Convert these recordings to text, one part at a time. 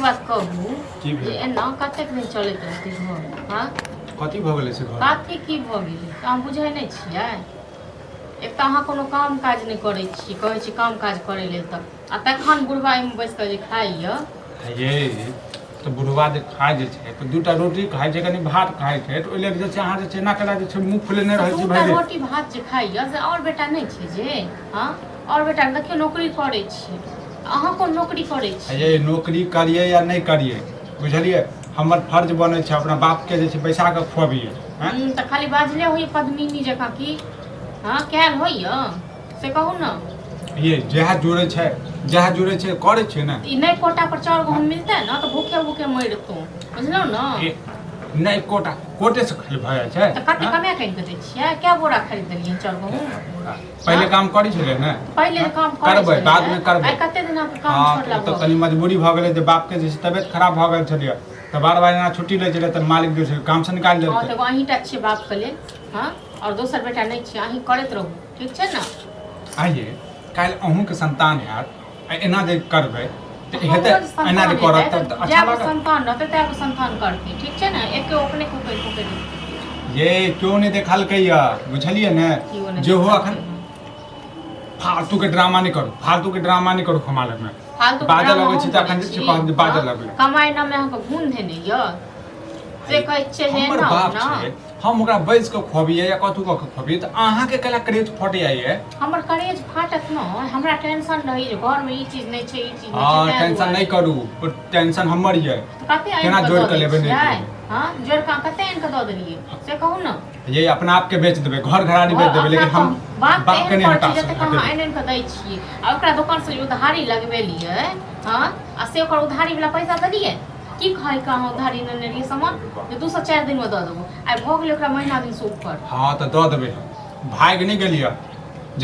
बात कहू जे एना कतेक दिन चलैत रहतै घर हाँ कथी भ गेलै से घर कथी की भऽ गेलै अहाँ बुझै नहि छियै एक तऽ अहाँ कोनो काम काज नहि करै छी कहै छी काम काज करै लेल तऽ आ तखन बुढ़बा एहिमे बैस कऽ जे खाइए ये तो बुढ़वा जे खाइ जे छै तो दूटा रोटी खाइ छै कनी भात खाइ छै तो ओइ लेल जे छै अहाँ जे छै एना केला जे छै मुंह फुलेने रहै छै दूटा रोटी भात जे खाइए से और बेटा नहि छै जे हाँ और बेटा देखियौ नौकरी करै छी अहाँ कोन नौकरी करै छी ये नौकरी करिए या नहीं करिए बुझलिए हमर फर्ज बनै छै अपना बाप के जे छै बैसा के खुआबिए तऽ खाली बाजले होइए पद्मिनी जकाँ की हाँ कैल होइए से कहू ने ये जहाँ जुड़े छै करे छै ना ई नहीं कोटा पर चाउर गहूँ मिलतै ना तो भूखे भूखे मरतौ बुझलौ ना नहीं कोटे से खाली भऽ जाइ छै तऽ कते कमे कहि दै छियै क्या बोरा खरीद देलियै चाउर गहूँ पहले काम करै छलै ने पहले काम करबै बाद में करबै आइ कते दिन के काम छोड़ला तो कनी मजबूरी भऽ गेलै जे बाप के जे तबियत खराब भऽ गेल छलियै तऽ बार एना छुट्टी लै छलै तऽ मालिक जे छै काम से निकालि देलकै तऽ अहींटा छियै बाप के लेल हाँ और दोसर बेटा नहीं छियै अहीं करैत रहू ठीक छै ना आइए काल्हि अहूँ के संतान हैत एना जे करबै तऽ हेतै एना जे करत तऽ अच्छा लागत संतान रहतै तऽ संतान करतै ठीक छै ना एके अपने कुकर ये क्यों नहीं देखलकै या बुझलिए ने जे हो अखन फालतू के ड्रामा नहीं करू हमारे में बाजा लगै छै तऽ अखन जे कहब जे बाजा लगलै कमाई ना में अहाँके गुण देने य से कहै छै जे हमर बाप छै हम ओकरा बैस के खुआबिए या कथु क खुआबिए तऽ अहाँ के कला करेज फट जाइए हमर करेज फाटत न हमरा टेंशन रही जे घर में ई चीज नहीं छै ई चीज नहीं हां टेंशन नहीं करू ओ टेंशन हमर ये कते केना जोड़ के लेबे नहीं हां जोड़ के कते आन के द देलिए से कहू न ये अपना आप के बेच देबे घर घराड़ी बेच देबे लेकिन हम बाप के नहीं हटा सकते कहां आन के दै छियै आ ओकरा दुकान से उधारी लगबेलिए हां आ से ओकर उधारी वाला पैसा देलिए की खाई कहाँ उधारी लेने रहिए सामान जे 204 दिन में दऽ देबो आइ भऽ गेलै ओकरा महीना दिन से ऊपर हां तऽ दऽ देबै भाग नहीं गेलिए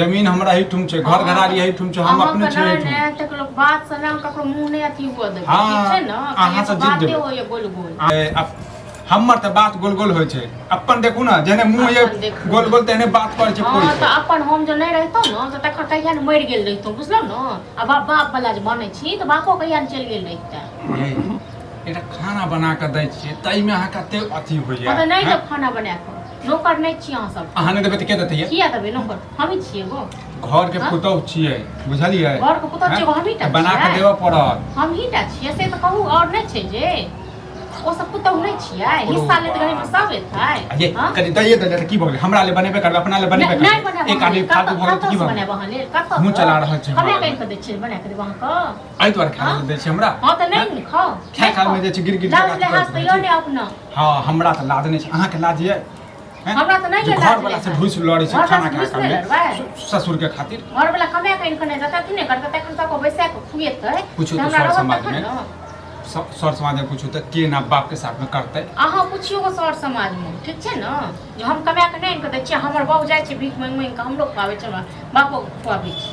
जमीन हमरा ही ठुम छै घर घराड़ी ही ठुम छै हम अपने छै नहीं तक लोग बात से ना ककरो मुंह नहीं अथी हुआ दे ठीक छै ना अहाँ से जिद देबै होय गोल गोल हमर तऽ बात गोल गोल होइ छै अपन देखू ना जेने मुंह ये गोल गोल तेने बात कर छै कोई तऽ अपन हम जो नहीं रहतो न तऽ तखन कहिया न मर गेल रहितो बुझलौ न आ बाप वाला जे बनै छी तऽ बापो कहिया न चल गेल रहिता एटा खाना बना के दै छियै तै में अहाँ कते अथी होइए तऽ नहीं देब खाना बना के नौकर नहीं छी अहाँ सब अहाँ नहीं देबै तऽ के देतै किया देबै नौकर हम ही छियै गो घर के पुतौह छियै बुझलियै घर के पुतौह छियै हम ही टा बना के देबऽ पड़त हम ही टा छियै से तऽ कहू और नहीं छै जे ओ सब पुतौह नहीं छियै हिस्सा लेत घरे में सब एतै ये कनी दैये देले त की भ गेलै हमरा ले बनेबे करबै अपना ले बनेबे करबै एक आदमी फालतू भ गेल त की भ गेलै बनेबे ले कत मुंह चला रहल छै हमरा कहि के दै छियै बना के देब अहाँ के आई तोर खा दै छै हमरा हां त नहीं खाओ खाय खा में जे छै गिर लाज ले हाथ तो यो ने अपना हां हमरा त लाज नहीं छै अहाँ के लाज ये हमरा त नहीं लाज घर वाला से घुस लड़ै छै खाना खा के ससुर के खातिर घर वाला कमे कहि के नहीं देता कि नहीं करता तखन तक बैसा के खुएतै कुछ तो सर समाज में सर समाज में पूछो तो के ना बाप के साथ में करते अहाँ पूछियो गो सर समाज में ठीक छै ना जे हम कमा के नहीं के दै छियै हमर बाबू जाइ छै भीख मांग मांग के हमरो खुआबै छै बापो खुआबै छै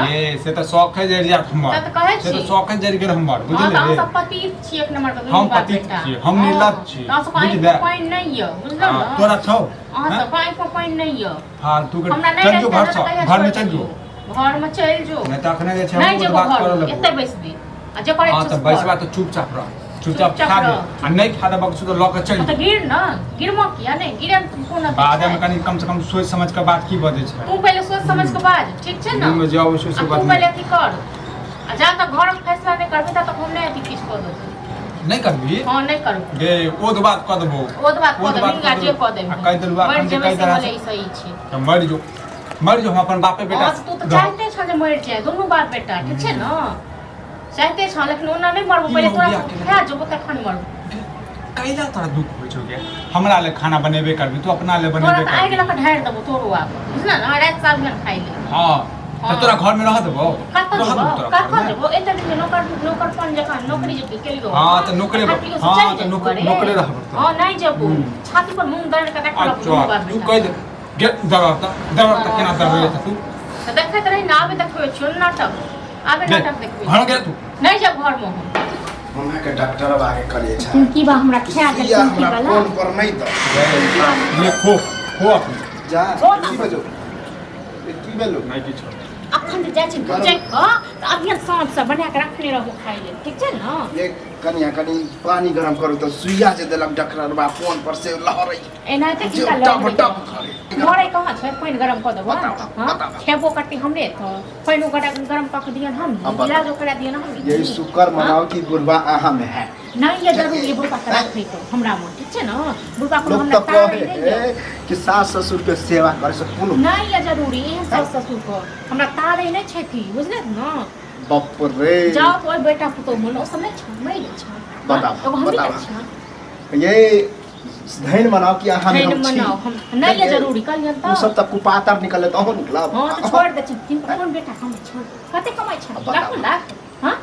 ये से त शौक है जरि जात हमर से त कहै छी से त शौक है जरि गेल हमर बुझलिए हम सब पति छी एक नंबर के हम पति छी हम निर्लज छी बुझि दे पाइन नहीं य बुझलौ ना तोरा छौ अहाँ सब पाइन नहीं य फालतू के चल जो घर में चल जो घर में चल जो नहीं त अखने जे छै हम बात करऽ लगबो एते बैस दे आ जे करे हां त बैसबा त चुपचाप रह चुपचाप खा दे आ नहीं खा दे बक्सु तो ल के चल त गिर ना गिरमो किया नहीं गिरम तुम कोन बाद में कनी कम से कम सोच समझ के बात की बजे छै तू पहले सोच समझ के बात ठीक छै ना में जाओ सोच के बात तू पहले अथी कर आ जा त घर में फैसला नहीं करबे त हम नहीं अथी किछ कर दो नहीं करबी हां नहीं करबो गे ओद बात क देबो ओद बात क देबो का जे क देबो कह देलु अपन जे कह देला से सही छै त मर जो हम अपन बापे बेटा तू त चाहते छ जे मर जाए दोनों बाप बेटा ठीक छै ना चाहते छ लेकिन ओना नहीं मरबो पहले तोरा खा जबो तखन मरबो कैला तोरा दुख होइ छौ गे हमरा ले खाना बनेबे करबी तू अपना ले बनेबे कर आइ गेला के ढार देबो तोरो आप बुझना ना रात साल में खाइ ले हां त तोरा घर में रह देबो का देबो एते दिन नौकर पन जका नौकरी जे केलियो हां त नौकरी रहबो हां नहीं जबो छाती पर मुंह दर्द का देखला तू कह दे गे दरता केना दरबे त तू त देखत रही ना आबे देखबे छोड़ नाटक आबे नाटक देखबे घर गे तू नहीं जब घर में हमरा के डॉक्टर अब आगे करिए छै की बा हमरा खा के की हमरा फोन पर नहीं द ये खो जा की बजो की बेलो नहीं की छोड़ अखन जे जाइ छै बुझै क त अभियन साँझ से बना के रखने रहबो खाइ ले ठीक छै ना एक कनिया कनी पानी गरम करू तो सुइया जे देलक डॉक्टरबा फोन पर से लहरै एनाहिते जे किनका टप लग टप करे मरै कहाँ छै पानि गरम कऽ देबो बताउ, हाँ बताउ। खेबो कट्टी हमरे तो पानि गरम कऽ के दियन हम अब बताउ। इलाज करा दियन हम यही शुक्र मनाओ कि बुढ़वा अहाँ में है नहीं ये जरूरी बुढ़बा के राखै तो हमरा में ठीक छै न बुढ़बा को लोग हमरा तो तारै कहे नहीं है कि सास ससुर के सेवा करे से कोनो नहीं ये जरूरी एहन सास ससुर को हमरा तारै नहीं छथि बुझले न बाप रे जाओ तो ओइ बेटा पुतो मन ओ सब नहीं छ मरि गेल छ बताउ, एगो हमरे बताउ। छ ये धैन मनाओ कि अहाँ में धैन हम छी मनाओ, हम- नहीं ये जरूरी, कल तू सब तक कुपातर निकले तो निकलब हाँ तो छोड़ दे चिंता कौन बेटा कमाई छोड़ कते कमाई छ बताउ। लाख लाख हां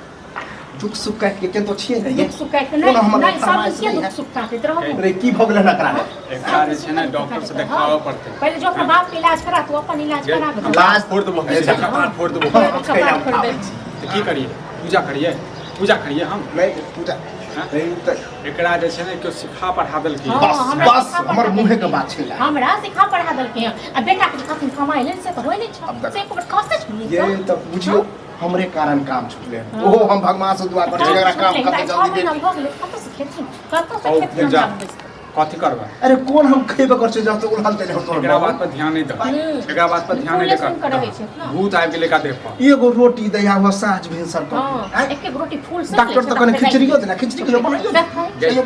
दुख सुख कह के तो छिए नहीं दुख सुख काट के कोनो नहीं हमर नहीं सब फरमाइश के नहीं दुख है। सुख काटते रहो रे की भोगले न करा एकरा जे छै ने डॉक्टर से देखाबऽ पड़तै पहले जो अपना बाप के इलाज करा तू अपन इलाज करा के इलाज फोड़ देबो ए, जका पार फोड़ देबो कपार फोड़ दे तो की करिए पूजा करिए हम नहीं पूजा हाँ? नहीं तो एकरा जे छै ने केओ सिखा पढ़ा देलकै हाँ, बस हमरा बस सिखा हमर पढ़ा मुँहे के देलकै। बात छै हमरा सिखा पढ़ा देलकै हैं आ बेटा के कखन कमाई लेन से तो होय नहीं अब छ देख। से एको बार कष्ट छ ये तो बुझियो हमरे कारण काम छुटले ओहो हम भगवान से दुआ करै छी एकरा काम कते जल्दी दे हो गेलै कत से खेती कत से औ खेती जा हम कथी करबा अरे कौन हम खेबे कर छै जब तो उलहल देले हो एकरा बात पर ध्यान नहीं दे एकरा बात पर ध्यान नहीं दे सुन कर रहै छै ना भूत आबि गेलै का देह पर एगो रोटी दैया हुआ साँझ भिनसर हां पर एक एक रोटी फूल से डॉक्टर तो कने खिचड़ियो देना खिचड़ी के बनाइयो कहियो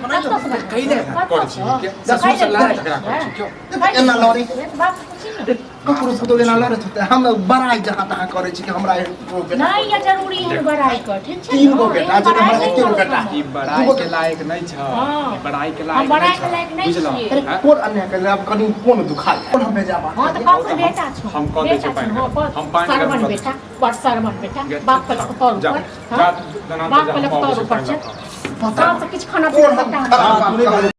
कहिले कर छी के ससुर से लड़ाई झगड़ा कर छी क्यों एना लड़ी बात पूछी ना ककरो से तो देना लड़त होते हम बड़ाई जहां तहां करे छी कि हमरा एगो बेटा नहीं ये जरूरी है बड़ाई कर ठीक छै तीन गो बेटा जे हमरा एके गो बेटा ई बड़ाई के लायक नहीं छ हाँ। ई बड़ाई के हम बड़ाई के लायक लायक नहीं बुझलौ छियै। अरे कौन अन्याय करे अब कनी कौन दुखाई कौन हम भेजा बात हां तो बाप के बेटा छ हम कह दै छी पानी हम पानी सरवन गरम बेटा बड़ सरवन बेटा बाप के लखतौर जा ऊपर जा बाप के लखतौर ऊपर छै पता से किछ खाना कौन पीना हम सकता है खराब